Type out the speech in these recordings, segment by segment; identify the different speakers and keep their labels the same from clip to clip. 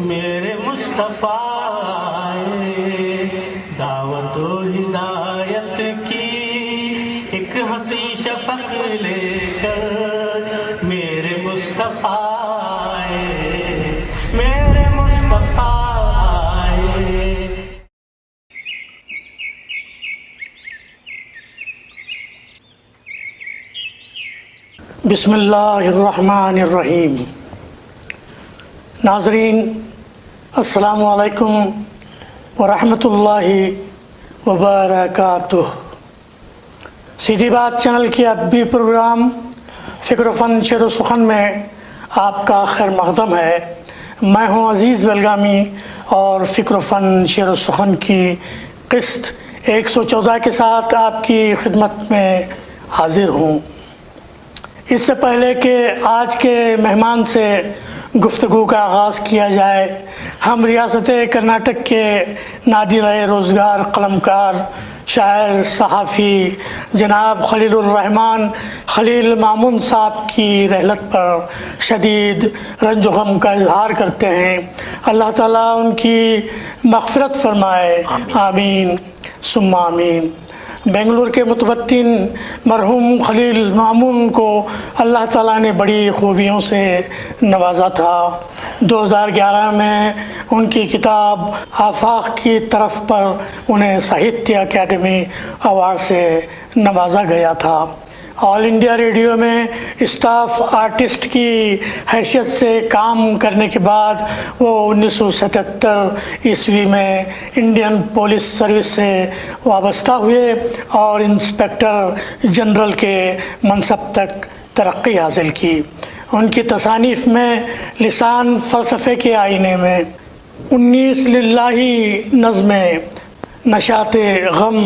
Speaker 1: میرے مصطفیٰ آئے، دعوت و ہدایت کی ایک ہنسی شفق لے کر، میرے مصطفیٰ آئے، میرے مصطفیٰ آئے۔
Speaker 2: بسم اللہ الرحمن الرحیم۔ ناظرین السلام علیکم ورحمۃ اللہ وبرکاتہ۔ سیدھی بات چینل کی ادبی پروگرام فکر و فن شعر و سخن میں آپ کا خیر مقدم ہے۔ میں ہوں عزیز بیلگامی اور فکر و فن شعر و سخن کی قسط 114 کے ساتھ آپ کی خدمت میں حاضر ہوں۔ اس سے پہلے کہ آج کے مہمان سے گفتگو کا آغاز کیا جائے، ہم ریاست کرناٹک کے نادر روزگار قلمکار، شاعر، صحافی جناب خلیل الرحمن خلیل مامون صاحب کی رحلت پر شدید رنج و غم کا اظہار کرتے ہیں۔ اللہ تعالیٰ ان کی مغفرت فرمائے، آمین ثم آمین۔ بنگلور کے متوطن مرحوم خلیل مامون کو اللہ تعالیٰ نے بڑی خوبیوں سے نوازا تھا۔ 2011 میں ان کی کتاب آفاق کی طرف پر انہیں ساہتیہ اکیڈمی ایوارڈ سے نوازا گیا تھا۔ آل انڈیا ریڈیو میں اسٹاف آرٹسٹ کی حیثیت سے کام کرنے کے بعد وہ 1977 عیسوی میں انڈین پولیس سروس سے وابستہ ہوئے اور انسپکٹر جنرل کے منصب تک ترقی حاصل کی۔ ان کی تصانیف میں لسان فلسفے کے آئینے میں 19 للہی نظمیں، نشاط غم،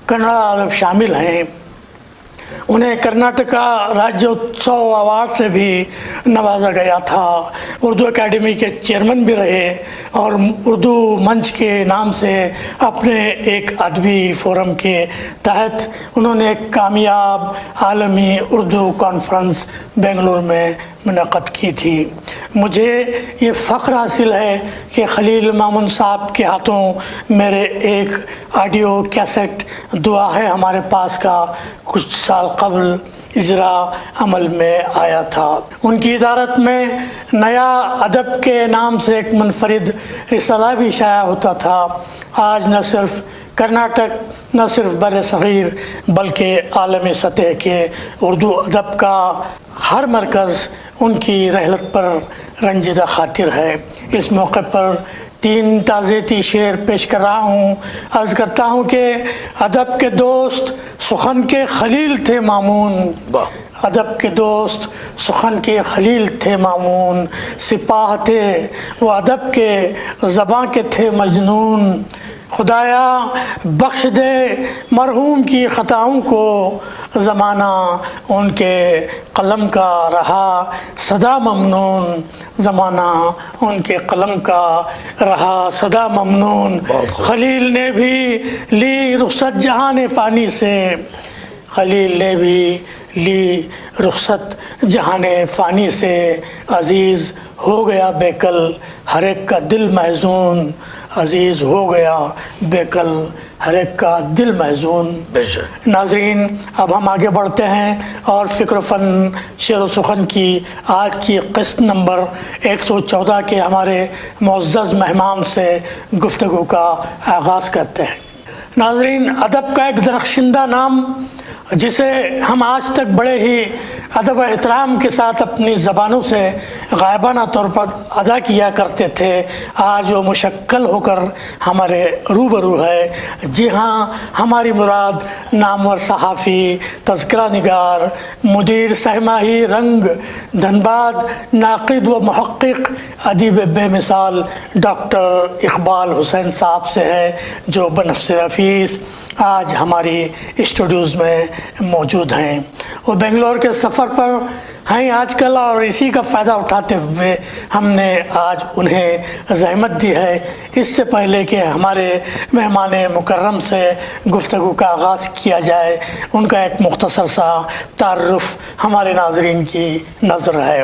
Speaker 2: کنڑا ادب شامل ہیں۔ انہیں کرناٹکا راجیوتسو ایوارڈ سے بھی نوازا گیا تھا۔ اردو اکیڈمی کے چیئرمین بھی رہے اور اردو منچ کے نام سے اپنے ایک ادبی فورم کے تحت انہوں نے ایک کامیاب عالمی اردو کانفرنس بنگلور میں منعقد کی تھی۔ مجھے یہ فخر حاصل ہے کہ خلیل مامون صاحب کے ہاتھوں میرے ایک آڈیو کیسٹ دعا ہے ہمارے پاس کا کچھ سال قبل اجرا عمل میں آیا تھا۔ ان کی ادارت میں نیا ادب کے نام سے ایک منفرد رسالہ بھی شائع ہوتا تھا۔ آج نہ صرف کرناٹک، نہ صرف بر صغیر بلکہ عالمی سطح کے اردو ادب کا ہر مرکز ان کی رحلت پر رنجیدہ خاطر ہے۔ اس موقع پر 3 تعزیتی شعر پیش کر رہا ہوں۔ عرض کرتا ہوں کہ ادب کے دوست سخن کے خلیل تھے مامون، ادب کے دوست سخن کے خلیل تھے مامون، سپاہ تھے وہ ادب کے، زباں کے تھے مجنون۔ خدایا بخش دے مرحوم کی خطاؤں کو، زمانہ ان کے قلم کا رہا سدا ممنون، زمانہ ان کے قلم کا رہا سدا ممنون۔ خلیل نے بھی لی رخصت جہان فانی سے، خلیل نے بھی لی رخصت جہان فانی سے، عزیز ہو گیا بے کل ہر ایک کا دل محزون، عزیز ہو گیا بے کل ہر ایک کا دل محزون۔ ناظرین اب ہم آگے بڑھتے ہیں اور فکر و فن شعر و سخن کی آج کی قسط نمبر 114 کے ہمارے معزز مہمان سے گفتگو کا آغاز کرتے ہیں۔ ناظرین ادب کا ایک درخشندہ نام جسے ہم آج تک بڑے ہی ادب و احترام کے ساتھ اپنی زبانوں سے غائبانہ طور پر ادا کیا کرتے تھے، آج وہ مشکل ہو کر ہمارے روبرو ہے۔ جی ہاں، ہماری مراد نامور صحافی، تذکرہ نگار، مدیر سہماہی رنگ دھنباد، ناقد و محقق، ادیب بے مثال ڈاکٹر اقبال حسین صاحب سے ہے، جو بنفس نفیس آج ہماری اسٹوڈیوز میں موجود ہیں۔ وہ بنگلور کے سفر پر ہیں آج کل، اور اسی کا فائدہ اٹھاتے ہوئے ہم نے آج انہیں زحمت دی ہے۔ اس سے پہلے کہ ہمارے مہمان مکرم سے گفتگو کا آغاز کیا جائے، ان کا ایک مختصر سا تعارف ہمارے ناظرین کی نظر ہے۔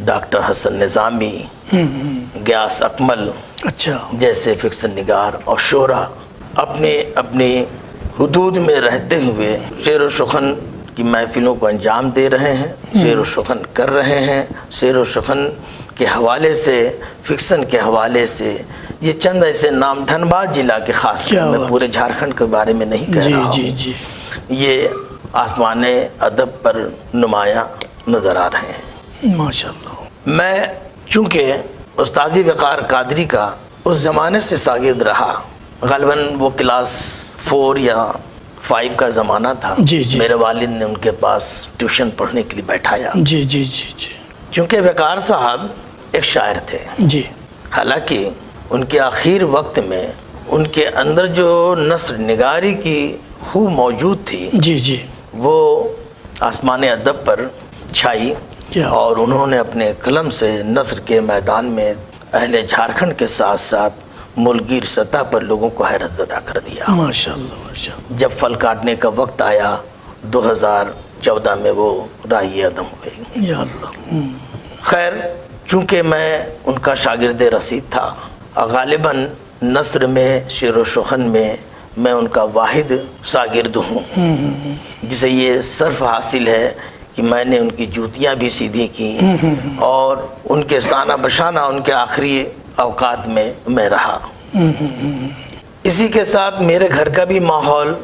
Speaker 3: ڈاکٹر حسن نظامی، غیاث اکمل
Speaker 2: اچھا
Speaker 3: جیسے فکشن نگار اور شعراء اپنے اپنی حدود میں رہتے ہوئے شعر و شخن کی محفلوں کو انجام دے رہے ہیں، شعر و شخن کر رہے ہیں۔ شعر و شخن کے حوالے سے، فکشن کے حوالے سے یہ چند ایسے نام، دھنباد ضلع کے خاص کر، میں پورے جھارکھنڈ کے بارے میں نہیں کہہ رہا ہوں، یہ آسمان ادب پر نمایاں نظر آ رہے ہیں
Speaker 2: ماشاءاللہ۔
Speaker 3: میں چونکہ استاذی وقار قادری کا اس زمانے سے شاگرد رہا، غالباً وہ کلاس 4 یا 5 کا زمانہ تھا، میرے والد نے ان کے پاس ٹیوشن پڑھنے کے لیے بیٹھایا۔
Speaker 2: جی جی جی جی
Speaker 3: چونکہ وقار صاحب ایک شاعر تھے،
Speaker 2: جی،
Speaker 3: حالانکہ ان کے آخر وقت میں ان کے اندر جو نثر نگاری کی خوب موجود تھی،
Speaker 2: جی جی،
Speaker 3: وہ آسمان ادب پر چھائی، اور انہوں نے اپنے قلم سے نثر کے میدان میں اہل جھارکھنڈ کے ساتھ ساتھ ملکگیر سطح پر لوگوں کو حیرت زدہ کر دیا۔
Speaker 2: ماشاءاللہ ماشاءاللہ۔
Speaker 3: جب پھل کاٹنے کا وقت آیا 2014 میں وہ راہی عدم ہوئے۔
Speaker 2: یا اللہ۔
Speaker 3: خیر، چونکہ میں ان کا شاگرد رسید تھا، غالباً نثر میں، شعر و شخن میں ان کا واحد شاگرد ہوں، جسے یہ شرف حاصل ہے کہ میں نے ان کی جوتیاں بھی سیدھی کی، اور ان کے شانہ بشانہ ان کے آخری اوقات میں رہا۔ اسی کے ساتھ میرے گھر کا بھی ماحول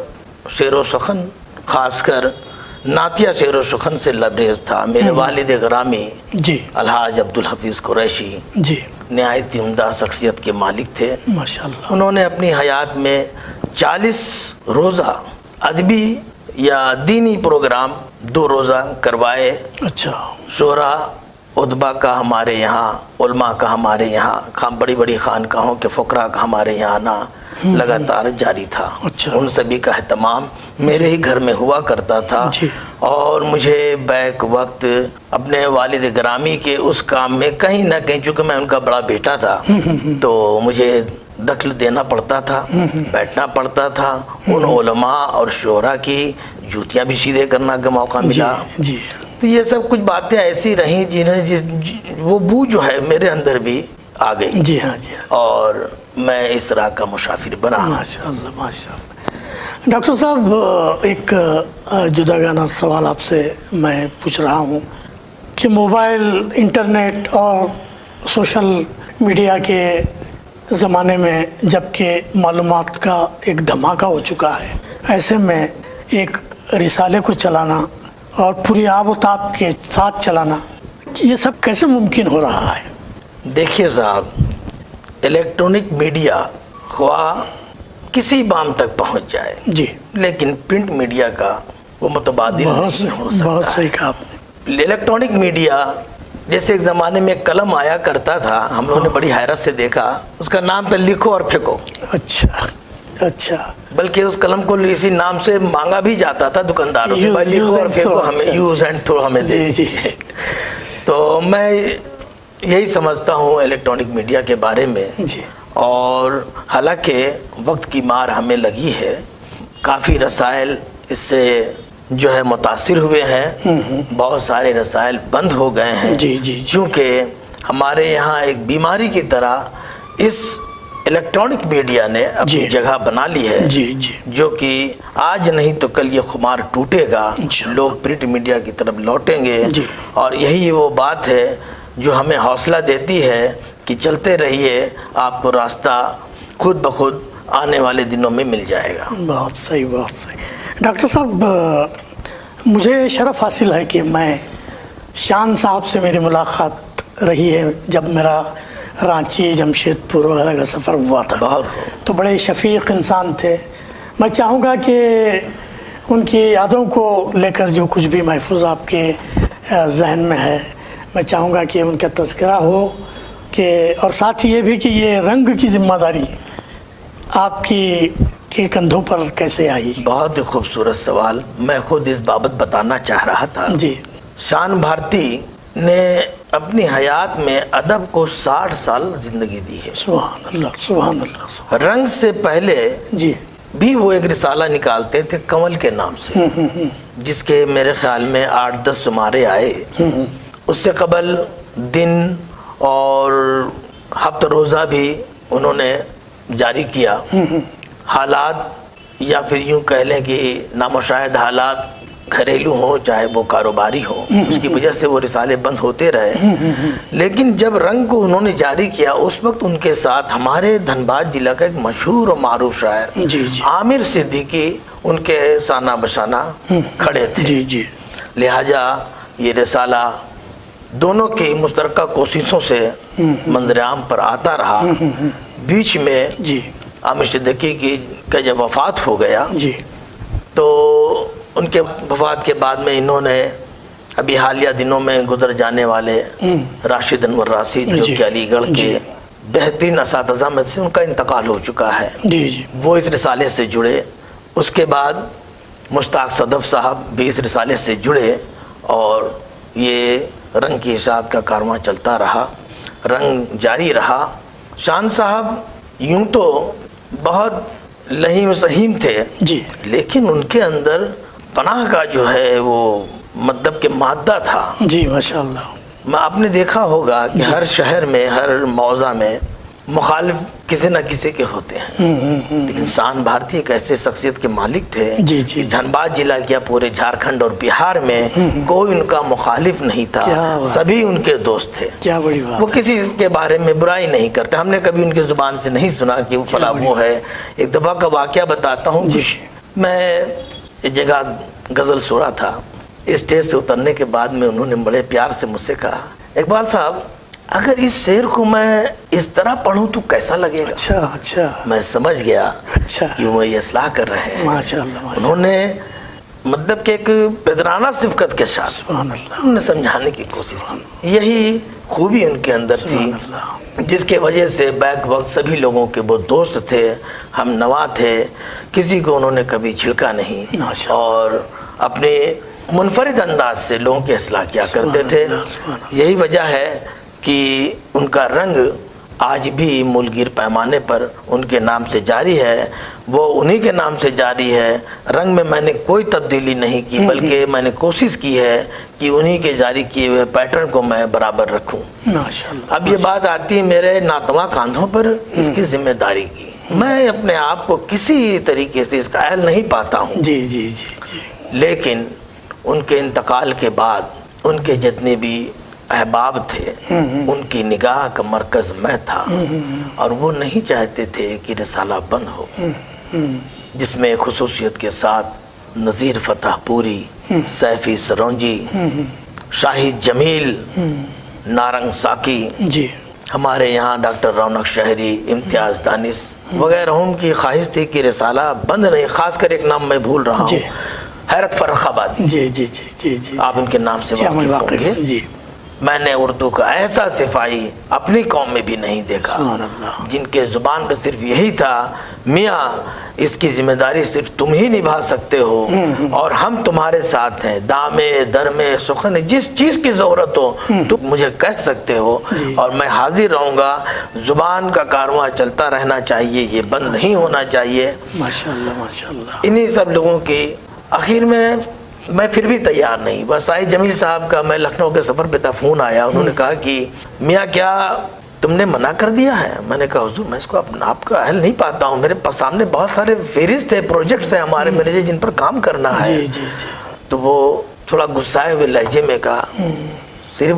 Speaker 3: شعر و شخن، خاص کر نعتیہ شعر و شخن سے لبریز تھا۔ میرے والد گرامی
Speaker 2: جی
Speaker 3: الحاج عبدالحفیظ قریشی
Speaker 2: جی،
Speaker 3: نہایت عمدہ شخصیت کے مالک تھے۔
Speaker 2: ماشاءاللہ۔
Speaker 3: انہوں نے اپنی حیات میں 40 روزہ ادبی یا دینی پروگرام 2 روزہ کروائے۔
Speaker 2: اچھا،
Speaker 3: شعراء ادبا کا ہمارے یہاں، علماء کا ہمارے یہاں، بڑی بڑی خانقاہوں کے فقراء کا ہمارے یہاں آنا لگاتار جاری تھا۔ ان سبھی کا اہتمام میرے ہی گھر میں ہوا کرتا تھا، اور مجھے بیک وقت اپنے والد گرامی کے اس کام میں کہیں نہ کہیں، چونکہ میں ان کا بڑا بیٹا تھا، تو مجھے دخل دینا پڑتا تھا، بیٹھنا پڑتا تھا۔ ان علماء اور شعراء کی جوتیاں بھی سیدھے کرنا کا موقع ملا۔
Speaker 2: جی،
Speaker 3: تو یہ سب کچھ باتیں ایسی رہیں جنہیں وہ بو جو ہے میرے اندر بھی آ گئی۔
Speaker 2: جی ہاں جی ہاں،
Speaker 3: اور میں اس راہ کا مسافر بنا۔
Speaker 2: ماشاءاللہ ماشاءاللہ۔ ڈاکٹر صاحب، ایک جداگانہ سوال آپ سے میں پوچھ رہا ہوں کہ موبائل، انٹرنیٹ اور سوشل میڈیا کے زمانے میں جب کہ معلومات کا ایک دھماکہ ہو چکا ہے، ایسے میں ایک رسالے کو چلانا اور پوری آب و تاب کے ساتھ چلانا، یہ سب کیسے ممکن ہو رہا ہے؟
Speaker 3: دیکھیے صاحب، الیکٹرونک میڈیا خواہ کسی بام تک پہنچ جائے،
Speaker 2: جی،
Speaker 3: لیکن پرنٹ میڈیا کا وہ متبادل نہیں ہو سکتا۔
Speaker 2: بہت صحیح کہا آپ نے۔
Speaker 3: الیکٹرونک میڈیا جیسے ایک زمانے میں قلم آیا کرتا تھا، ہم لوگوں نے بڑی حیرت سے دیکھا، اس کا نام پہ لکھو اور پھینکو۔
Speaker 2: اچھا اچھا،
Speaker 3: بلکہ اس قلم کو اسی نام سے مانگا بھی جاتا تھا دکانداروں سے، بھائی لکھو اور پھینکو، ہمیں یوز اینڈ تھرو ہمیں دے دیجیے۔ تو میں یہی سمجھتا ہوں الیکٹرونک میڈیا کے بارے میں، اور حالانکہ وقت کی مار ہمیں لگی ہے، کافی رسائل اس سے جو ہے متاثر ہوئے ہیں، بہت سارے رسائل بند ہو گئے ہیں، چونکہ ہمارے یہاں ایک بیماری کی طرح اس الیکٹرانک میڈیا نے اپنی جگہ بنا لی ہے، جو کہ آج نہیں تو کل یہ خمار ٹوٹے گا، لوگ پرنٹ میڈیا کی طرف لوٹیں گے، اور یہی وہ بات ہے جو ہمیں حوصلہ دیتی ہے کہ چلتے رہیے، آپ کو راستہ خود بخود آنے والے دنوں میں مل جائے گا۔
Speaker 2: بہت صحیح، بہت صحیح۔ ڈاکٹر صاحب، مجھے شرف حاصل ہے کہ میں شان صاحب سے میری ملاقات رہی ہے جب میرا رانچی، جمشید پور وغیرہ کا سفر ہوا تھا، تو بڑے شفیق انسان تھے۔ میں چاہوں گا کہ ان کی یادوں کو لے کر جو کچھ بھی محفوظ آپ کے ذہن میں ہے، میں چاہوں گا کہ ان کا تذکرہ ہو، کہ اور ساتھ یہ بھی کہ یہ رنگ کی ذمہ داری آپ کے کندھوں پر کیسے آئی؟
Speaker 3: بہت ہی خوبصورت سوال، میں خود اس بابت بتانا چاہ رہا تھا۔
Speaker 2: جی،
Speaker 3: شان بھارتی نے اپنی حیات میں ادب کو 60 سال زندگی دی ہے۔
Speaker 2: سبحان اللہ، سبحان اللہ۔
Speaker 3: رنگ سے پہلے
Speaker 2: جی
Speaker 3: بھی وہ ایک رسالہ نکالتے تھے کنول کے نام سے، جس کے میرے خیال میں 8-10 شمارے آئے۔ اس سے قبل دن اور ہفتہ روزہ بھی انہوں نے جاری کیا. حالات یا پھر یوں کہہ لیں کہ نامشاہد حالات گھریلو ہوں چاہے وہ کاروباری ہوں، اس کی وجہ سے وہ رسالے بند ہوتے رہے. لیکن جب رنگ کو انہوں نے جاری کیا اس وقت ان کے ساتھ ہمارے دھنباد ضلع کا ایک مشہور اور معروف شاعر عامر صدیقی ان کے سانہ بشانہ کھڑے تھے. لہٰذا یہ رسالہ دونوں کی مشترکہ کوششوں سے منظر عام پر آتا رہا. بیچ میں عامر صدیقی کا جب وفات ہو گیا تو ان کے وفات کے بعد میں انہوں نے ابھی حالیہ دنوں میں گزر جانے والے راشد انور راشد جو کہ علی گڑھ کے بہترین اساتذہ میں سے ان کا انتقال ہو چکا ہے، وہ اس رسالے سے جڑے. اس کے بعد مشتاق صدف صاحب بھی اس رسالے سے جڑے اور یہ رنگ کی اشاعت کا کارواں چلتا رہا، رنگ جاری رہا. شان صاحب یوں تو بہت لہیم و سہیم تھے لیکن ان کے اندر پناہ کا جو ہے وہ مطلب کہ مادہ تھا. ماشاءاللہ آپ نے دیکھا ہوگا کہ ہر شہر میں ہر موضع میں مخالف کسی نہ کسی کے ہوتے ہیں، لیکن شان بھارتی ایک ایسے شخصیت کے مالک تھے دھنباد ضلع کیا پورے جھارکھنڈ اور بہار میں کوئی ان کا مخالف نہیں تھا، سبھی ان کے دوست تھے. وہ کسی کے بارے میں برائی نہیں کرتے، ہم نے کبھی ان کی زبان سے نہیں سنا کہ وہ فلاں وہ ہے. ایک دفعہ کا واقعہ بتاتا ہوں. میں ایک جگہ غزل سن رہا تھا، اسٹیج سے اترنے کے بعد میں انہوں نے بڑے پیار سے مجھ سے کہا اقبال صاحب اگر اس شعر کو میں اس طرح پڑھوں تو کیسا لگے گا؟ اچھا میں سمجھ گیا کہ وہ یہ اصلاح کر رہے ہیں. انہوں نے مطلب کہ ایک پدرانہ صفت کے ساتھ انہوں نے سمجھانے کی کوشش کی. یہی خوبی ان کے اندر تھی جس کے وجہ سے بیک وقت سبھی لوگوں کے وہ دوست تھے، ہم نوا تھے، کسی کو انہوں نے کبھی جھڑکا نہیں اور اپنے منفرد انداز سے لوگوں کی اصلاح کیا کرتے تھے. یہی وجہ ہے کہ ان کا رنگ آج بھی ملگیر پیمانے پر ان کے نام سے جاری ہے، وہ انہی کے نام سے جاری ہے. رنگ میں نے کوئی تبدیلی نہیں کی بلکہ میں نے کوشش کی ہے کہ انہی کے جاری کیے ہوئے پیٹرن کو میں برابر رکھوں. اب یہ بات آتی ہے میرے ناتواں کاندھوں پر اس کی ذمہ داری کی. میں اپنے آپ کو کسی طریقے سے اس کا اہل نہیں پاتا ہوں، لیکن ان کے انتقال کے بعد ان کے جتنے بھی احباب تھے ان کی نگاہ کا مرکز میں تھا اور وہ نہیں چاہتے تھے کہ رسالہ بند ہو، جس میں خصوصیت کے ساتھ نذیر فتح پوری، سیفی سرونجی، شاہد جمیل، نارنگ ساکی، ہمارے یہاں ڈاکٹر رونق شہری، امتیاز دانش وغیرہ کی خواہش تھی کہ رسالہ بند نہیں. خاص کر ایک نام میں بھول رہا ہوں، حیرت فرخ آبادی، آپ ان کے نام سے واقف ہوں گے. میں نے اردو کا ایسا صفائی اپنی قوم میں بھی نہیں دیکھا جن کے زبان پہ صرف یہی تھا میاں اس کی ذمہ داری صرف تم ہی نبھا سکتے ہو اور ہم تمہارے ساتھ ہیں، دامے درمے سخن جس چیز کی ضرورت ہو تم مجھے کہہ سکتے ہو اور میں حاضر رہوں گا. زبان کا کارواں چلتا رہنا چاہیے، یہ بند نہیں ہونا چاہیے. ماشاءاللہ. انہی سب لوگوں کی آخر میں پھر بھی تیار نہیں. بس سائی جمیل صاحب کا میں لکھنؤ کے سفر پہ تھا، فون آیا، انہوں نے کہا کہ میاں کیا تم نے منع کر دیا ہے؟ میں نے کہا حضور میں اس کو اپنا آپ کا اہل نہیں پاتا ہوں، میرے سامنے بہت سارے فہرست ہے، پروجیکٹس ہیں ہمارے میرے جن پر کام کرنا ہے. تو وہ تھوڑا غصائے ہوئے لہجے میں کہا صرف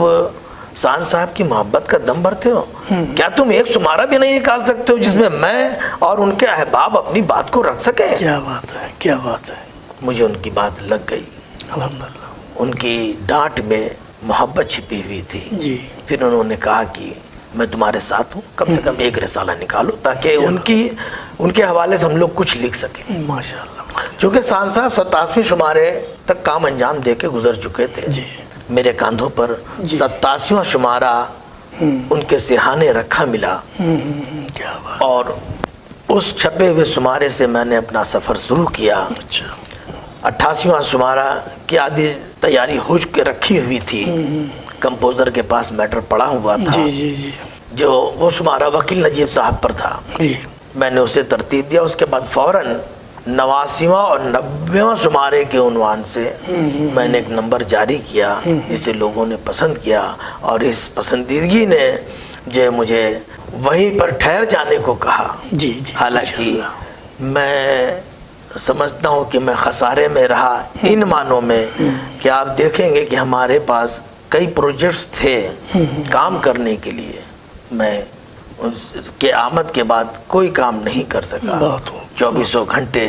Speaker 3: شان صاحب کی محبت کا دم بھرتے ہو؟ کیا تم ایک شمارہ بھی نہیں نکال سکتے ہو جس میں میں اور ان کے احباب اپنی بات کو رکھ سکیں؟ کیا بات ہے. مجھے ان کی بات لگ گئی، الحمدللہ. ان کی ڈانٹ میں محبت چھپی ہوئی تھی. پھر انہوں نے کہا کہ میں تمہارے ساتھ ہوں، کم سے کم ایک رسالہ نکالو تاکہ ان کے حوالے سے ہم لوگ کچھ لکھ سکیں. ماشاءاللہ. چونکہ شان صاحب 87ویں شمارے تک کام انجام دے کے گزر چکے تھے. میرے کاندھوں پر 87واں شمارہ ان کے سرہانے رکھا ملا اور اس چھپے ہوئے شمارے سے میں نے اپنا سفر شروع کیا. 88واں شمارہ کی آدھی تیاری ہو کے رکھی ہوئی تھی، کمپوزر کے پاس میٹر پڑا ہوا تھا جو وہ شمارہ وکیل نجیب صاحب پر تھا. میں نے اسے ترتیب دیا، اس کے بعد فوراً 89واں اور 90واں شمارے کے عنوان سے میں نے ایک نمبر جاری کیا جسے لوگوں نے پسند کیا، اور اس پسندیدگی نے جو مجھے وہیں پر ٹھہر جانے کو کہا۔
Speaker 2: جی جی،
Speaker 3: حالانکہ میں سمجھتا ہوں کہ میں خسارے میں رہا ان معنوں میں کہ آپ دیکھیں گے کہ ہمارے پاس کئی پروجیکٹس تھے کام کرنے کے لیے، میں اس کے آمد کے بعد کوئی کام نہیں کر سکا۔ 24 گھنٹے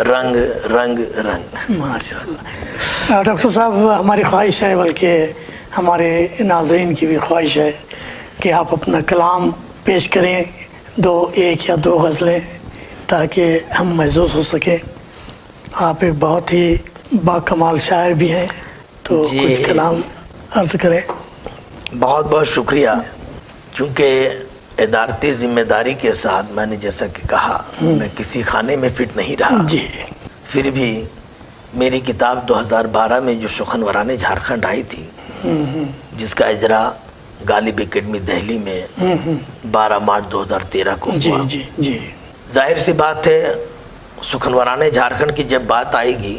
Speaker 3: رنگ رنگ رنگ۔
Speaker 2: ماشاء اللہ ڈاکٹر صاحب، ہماری خواہش ہے، بلکہ ہمارے ناظرین کی بھی خواہش ہے کہ آپ اپنا کلام پیش کریں، ایک یا دو غزلیں، تاکہ ہم محظوظ ہو سکیں۔ آپ ایک بہت ہی باکمال شاعر بھی ہیں، تو کچھ کلام عرض کریں۔
Speaker 3: بہت بہت شکریہ۔ چونکہ ادارتی ذمہ داری کے ساتھ میں نے جیسا کہ کہا میں کسی خانے میں فٹ نہیں رہا،
Speaker 2: جی،
Speaker 3: پھر بھی میری کتاب 2012 میں جو سخنوران جھارکھنڈ آئی تھی، جس کا اجرا غالب اکیڈمی دہلی میں 12 مارچ 2013 کو
Speaker 2: جی
Speaker 3: ہوا۔
Speaker 2: جی جی،
Speaker 3: ظاہر سی بات ہے سخنوران جھارکھنڈ کی جب بات آئے گی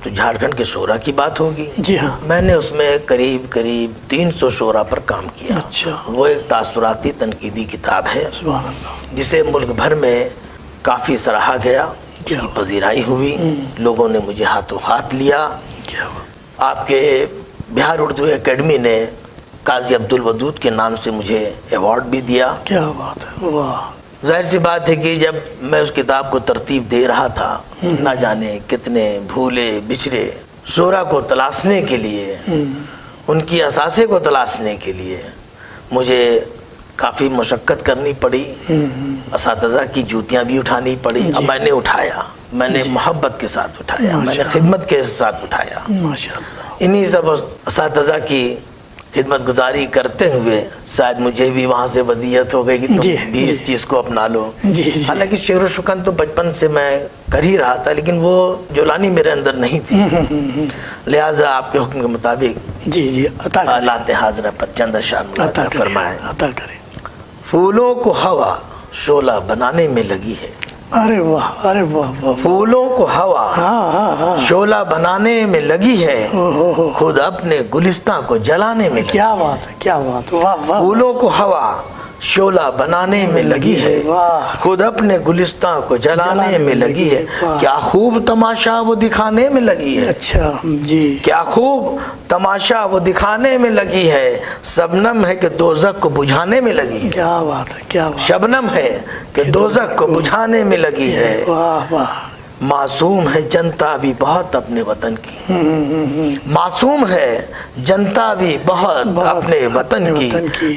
Speaker 3: تو جھارکھنڈ کے شعراء کی بات ہوگی۔
Speaker 2: جی ہاں،
Speaker 3: میں نے اس میں قریب 300 شعراء پر کام کیا۔
Speaker 2: اچھا،
Speaker 3: وہ ایک تاثراتی تنقیدی کتاب ہے
Speaker 2: سبحان اللہ،
Speaker 3: جسے ملک بھر میں کافی سراہا گیا، اس کی پذیرائی ہوئی، لوگوں نے مجھے ہاتھوں ہاتھ لیا۔
Speaker 2: کیا
Speaker 3: آپ کے بہار اردو اکیڈمی نے قاضی عبدالودود کے نام سے مجھے ایوارڈ بھی دیا۔
Speaker 2: کیا بات ہے، واہ،
Speaker 3: ظاہر سی بات ہے کہ جب میں اس کتاب کو ترتیب دے رہا تھا، نہ جانے کتنے بھولے بچھڑے شعراء کو تلاشنے کے لیے، ان کی اثاثے کو تلاشنے کے لیے مجھے کافی مشقت کرنی پڑی، اساتذہ کی جوتیاں بھی اٹھانی پڑی۔ اب میں نے اٹھایا، میں نے محبت کے ساتھ اٹھایا، میں نے خدمت کے ساتھ اٹھایا۔
Speaker 2: ماشاء اللہ،
Speaker 3: انہی سب اساتذہ کی خدمت گزاری کرتے ہوئے شاید مجھے بھی وہاں سے ودیت ہو گئی کہ تم بھی اس چیز کو اپنا لو۔ حالانکہ شعر و شکن تو بچپن سے میں کر ہی رہا تھا، لیکن وہ جولانی میرے اندر نہیں تھی، لہٰذا آپ کے حکم کے مطابق
Speaker 2: جی جی، عطا کریں،
Speaker 3: حالات حاضرہ پر چند اشعار
Speaker 2: عطا کریں،
Speaker 3: فرمائے۔
Speaker 2: عطا کریں۔
Speaker 3: پھولوں کو ہوا شعلہ بنانے میں لگی ہے،
Speaker 2: ارے واہ، ارے واہ واہ،
Speaker 3: پھولوں کو ہوا
Speaker 2: ہاں ہاں ہاں،
Speaker 3: شعلہ بنانے میں لگی ہے، خود اپنے گلستاں کو جلانے میں لگی۔
Speaker 2: کیا بات ہے، کیا بات، واہ واہ،
Speaker 3: پھولوں کو ہوا شعلہ بنانے میں لگی ہے،
Speaker 2: واہ،
Speaker 3: خود اپنے گلستاں کو جلانے میں لگی ہے،
Speaker 2: واہ،
Speaker 3: کیا خوب تماشا وہ دکھانے میں لگی ہے،
Speaker 2: اچھا جی،
Speaker 3: کیا خوب تماشا وہ دکھانے میں لگی ہے، شبنم ہے کہ دوزخ کو بجھانے میں لگی ہے،
Speaker 2: کیا بات ہے، کیا بات،
Speaker 3: شبنم ہے کہ دوزخ کو بجھانے میں لگی ہے،
Speaker 2: واہ واہ،
Speaker 3: معصوم ہے جنتا بھی بہت اپنے وطن کی، معصوم ہے جنتا بھی بہت اپنے وطن کی،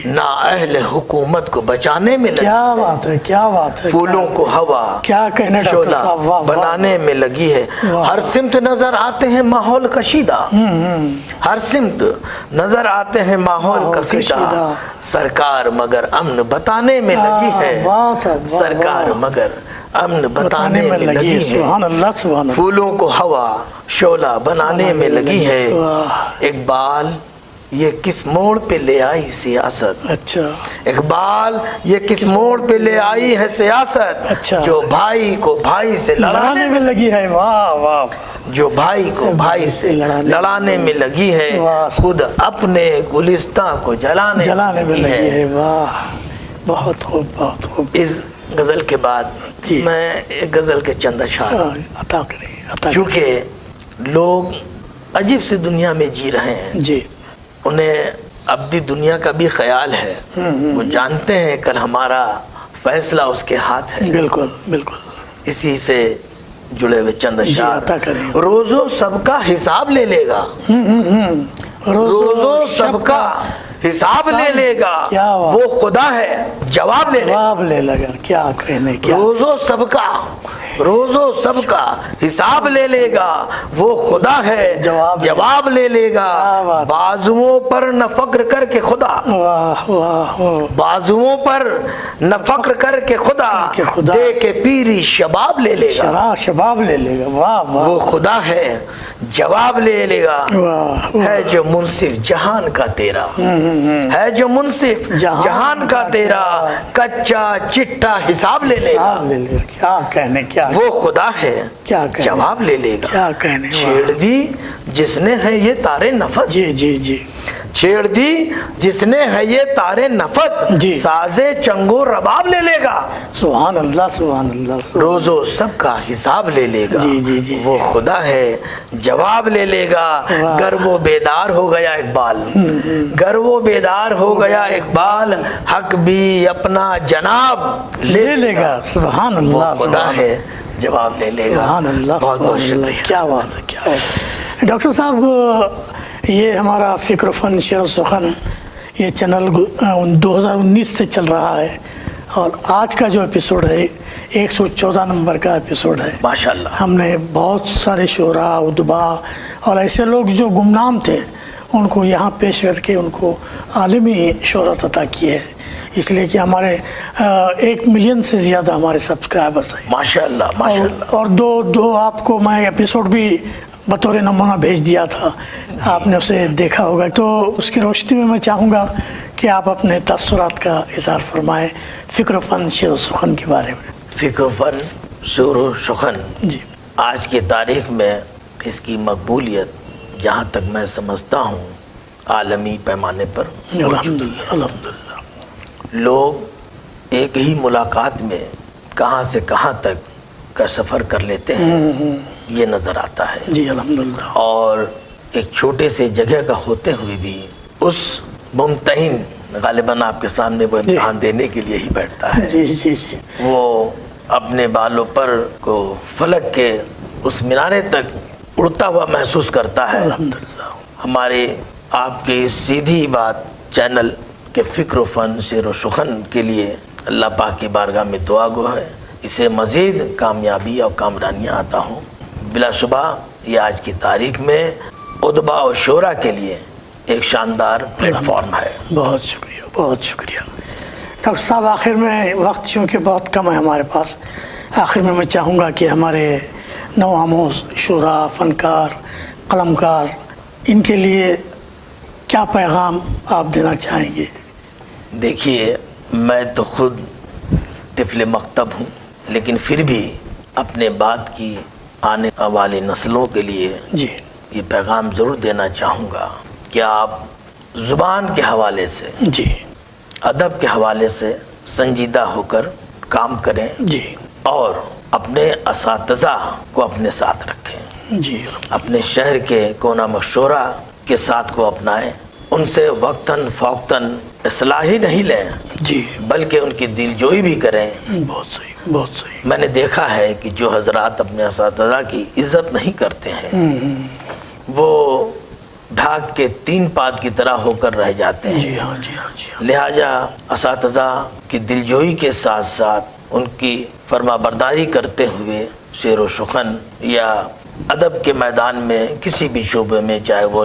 Speaker 3: نہ اہل حکومت کو بچانے میں لگی،
Speaker 2: کیا بات ہے، کیا بات ہے،
Speaker 3: پھولوں کو ہوا
Speaker 2: کیا کہنے ڈاکٹر صاحب، واہ واہ،
Speaker 3: بنانے میں لگی ہے، ہر سمت نظر آتے ہیں ماحول کشیدہ، ہر سمت نظر آتے ہیں ماحول کشیدہ، سرکار مگر امن بتانے میں لگی ہے، سرکار مگر امن بتانے میں لگی ہے،
Speaker 2: سبحان اللہ، سبحان اللہ،
Speaker 3: پھولوں کو ہوا شعلہ بنانے میں لگی ہے، اقبال یہ کس موڑ پہ لے آئی سیاست،
Speaker 2: اچھا،
Speaker 3: اقبال یہ کس موڑ پہ لے آئی ہے سیاست،
Speaker 2: اچھا،
Speaker 3: جو بھائی کو بھائی سے
Speaker 2: لڑانے میں لگی ہے، واہ واہ،
Speaker 3: جو بھائی کو بھائی سے لڑانے میں لگی ہے، خود اپنے گلستاں کو جلانے
Speaker 2: میں لگی ہے، واہ، بہت خوب، بہت خوب۔
Speaker 3: اس غزل کے بعد میں ایک غزل کے چند اشعار
Speaker 2: عطا کریں، عطا کریں،
Speaker 3: کیونکہ لوگ عجیب سے دنیا میں جی رہے ہیں،
Speaker 2: جی،
Speaker 3: انہیں ابدی دنیا کا بھی خیال ہے، وہ جانتے ہیں کل ہمارا فیصلہ اس کے ہاتھ ہے،
Speaker 2: بالکل بالکل،
Speaker 3: اسی سے جڑے ہوئے چند اشعار،
Speaker 2: عطا کریں،
Speaker 3: روزو سب کا حساب لے لے گا، روزو سب کا حساب لے لے گا، وہ خدا ہے جواب لے لے گا،
Speaker 2: کیا کہنے،
Speaker 3: روزو سب کا، روزو سب کا حساب لے لے گا، وہ خدا ہے جواب لے لے گا، بازوؤں پر نہ فخر کر کے خدا، بازوؤں پر نہ فخر کر کے خدا، دے کے پیری شباب لے لے گا،
Speaker 2: شباب لے لے گا، واہ واہ،
Speaker 3: وہ خدا ہے جواب لے لے گا، ہے جو منصف جہان کا تیرا، ہے جو منصف جہان کا تیرا، کچا چٹا حساب لے لے گا،
Speaker 2: کیا کہنے، کیا
Speaker 3: وہ خدا ہے
Speaker 2: کیا کہنے،
Speaker 3: جواب لے لے گا.
Speaker 2: کیا کہنے.
Speaker 3: چھیڑ دی جس نے ہے یہ تارے نفس،
Speaker 2: جی جی جی
Speaker 3: چھیڑ دی جس نے ہے یہ تارے نفس،
Speaker 2: جی.
Speaker 3: سازے چنگو رباب لے لے گا،
Speaker 2: سبحان اللہ سبحان اللہ سبحان.
Speaker 3: روزو سب کا حساب لے لے گا.
Speaker 2: جی جی جی
Speaker 3: وہ خدا ہے جواب لے لے گا.
Speaker 2: واہ.
Speaker 3: گر وہ بیدار ہو گیا اقبال، گر وہ بیدار ہو گیا اقبال، حق بھی اپنا جناب
Speaker 2: لے لے گا. سبحان
Speaker 3: وہ
Speaker 2: اللہ
Speaker 3: خدا
Speaker 2: سبحان
Speaker 3: ہے جواب لے لے گا.
Speaker 2: سبحان اللہ
Speaker 3: بہت بہت
Speaker 2: سبحان اللہ.
Speaker 3: شکریہ.
Speaker 2: کیا بات ہے کیا بات ہے. ڈاکٹر صاحب یہ ہمارا فکر و فن شعر و سخن یہ چینل 2019 سے چل رہا ہے، اور آج کا جو ایپیسوڈ ہے 114 نمبر کا ایپیسوڈ ہے.
Speaker 3: ماشاءاللہ.
Speaker 2: ہم نے بہت سارے شعراء ادبا اور ایسے لوگ جو گمنام تھے ان کو یہاں پیش کر کے ان کو عالمی شہرت عطا کی ہے، اس لیے کہ ہمارے 1 ملین سے زیادہ ہمارے سبسکرائبرز ہیں.
Speaker 3: ماشاءاللہ ماشاءاللہ.
Speaker 2: اور دو آپ کو میں ایپیسوڈ بھی بطور نمونہ بھیج دیا تھا، آپ نے اسے دیکھا ہوگا. تو اس کی روشنی میں چاہوں گا کہ آپ اپنے تاثرات کا اظہار فرمائیں فکر و فن شعر و سخن کے بارے میں.
Speaker 3: فکر و فن شعر و سخن
Speaker 2: جی
Speaker 3: آج کی تاریخ میں اس کی مقبولیت جہاں تک میں سمجھتا ہوں عالمی پیمانے پر
Speaker 2: الحمدللہ الحمدللہ.
Speaker 3: لوگ ایک ہی ملاقات میں کہاں سے کہاں تک کا سفر کر لیتے ہیں یہ نظر آتا ہے.
Speaker 2: جی الحمدللہ.
Speaker 3: اور ایک چھوٹے سے جگہ کا ہوتے ہوئے بھی اس ممتحن غالباً آپ کے سامنے وہ امتحان دینے کے لیے ہی بیٹھتا ہے.
Speaker 2: جی جی جی
Speaker 3: وہ اپنے بالوں پر کو فلک کے اس مینارے تک اڑتا ہوا محسوس کرتا ہے.
Speaker 2: الحمدللہ.
Speaker 3: ہمارے آپ کے سیدھی بات چینل کے فکر و فن شعر و سخن کے لیے اللہ پاک کی بارگاہ میں دعا گو ہے اسے مزید کامیابی اور کامرانیاں عطا ہوں. بلا شبہ یہ آج کی تاریخ میں ادبا اور شعراء کے لیے ایک شاندار پلیٹ فارم ہے.
Speaker 2: بہت شکریہ بہت شکریہ. ڈاکٹر صاحب آخر میں وقت چونکہ بہت کم ہے ہمارے پاس، آخر میں چاہوں گا کہ ہمارے نو آموز شعراء فنکار قلمکار ان کے لیے کیا پیغام آپ دینا چاہیں گے؟
Speaker 3: دیکھیے میں تو خود طفل مکتب ہوں، لیکن پھر بھی اپنے بعد کی آنے والی نسلوں کے لیے
Speaker 2: جی
Speaker 3: یہ پیغام ضرور دینا چاہوں گا کہ آپ زبان کے حوالے سے
Speaker 2: جی
Speaker 3: ادب کے حوالے سے سنجیدہ ہو کر کام کریں
Speaker 2: جی
Speaker 3: اور اپنے اساتذہ کو اپنے ساتھ رکھیں.
Speaker 2: جی
Speaker 3: اپنے شہر کے کونا مشورہ کے ساتھ کو اپنائیں. ان سے وقتاً فوقتاً اصلاحی نہیں لیں
Speaker 2: جی
Speaker 3: بلکہ ان کی دل جوئی بھی کریں.
Speaker 2: بہت صحیح بہت صحیح.
Speaker 3: میں نے دیکھا ہے کہ جو حضرات اپنے اساتذہ کی عزت نہیں کرتے ہیں وہ ڈھاک کے 3 پات کی طرح ہو کر رہ جاتے ہیں.
Speaker 2: جی ہاں جی ہاں جی ہاں.
Speaker 3: لہٰذا اساتذہ کی دلجوئی کے ساتھ ساتھ ان کی فرما برداری کرتے ہوئے شعر و سخن یا ادب کے میدان میں کسی بھی شعبے میں چاہے وہ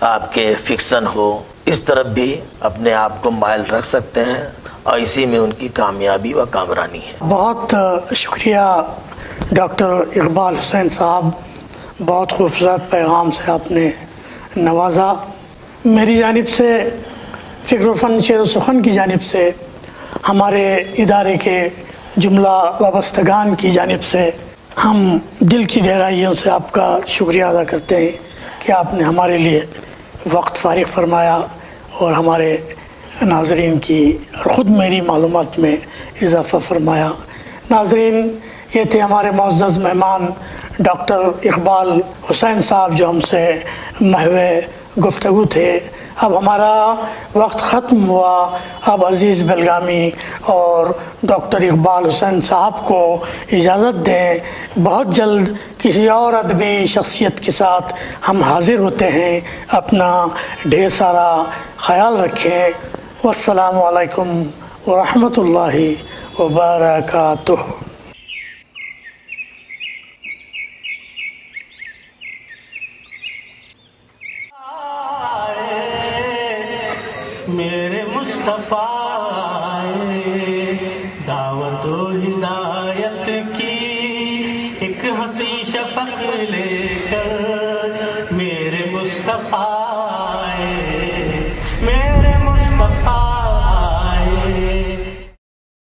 Speaker 3: آپ کے فکشن ہو اس طرف بھی اپنے آپ کو مائل رکھ سکتے ہیں اور اسی میں ان کی کامیابی و کامرانی ہے.
Speaker 2: بہت شکریہ ڈاکٹر اقبال حسین صاحب، بہت خوبصورت پیغام سے آپ نے نوازا. میری جانب سے فکر و فن شعر و سخن کی جانب سے، ہمارے ادارے کے جملہ وابستگان کی جانب سے ہم دل کی گہرائیوں سے آپ کا شکریہ ادا کرتے ہیں کہ آپ نے ہمارے لیے وقت فارغ فرمایا اور ہمارے ناظرین کی اور خود میری معلومات میں اضافہ فرمایا. ناظرین، یہ تھے ہمارے معزز مہمان ڈاکٹر اقبال حسین صاحب جو ہم سے محو گفتگو تھے. اب ہمارا وقت ختم ہوا. اب عزیز بلگامی اور ڈاکٹر اقبال حسین صاحب کو اجازت دیں. بہت جلد کسی اور ادبی شخصیت کے ساتھ ہم حاضر ہوتے ہیں. اپنا ڈھیر سارا خیال رکھیں. والسلام علیکم ورحمۃ اللہ وبرکاتہ.
Speaker 1: میرے مصطفیٰ آئے دعوت و ہدایت کی ایک ہنسی شفق لے کر. میرے مصطفیٰ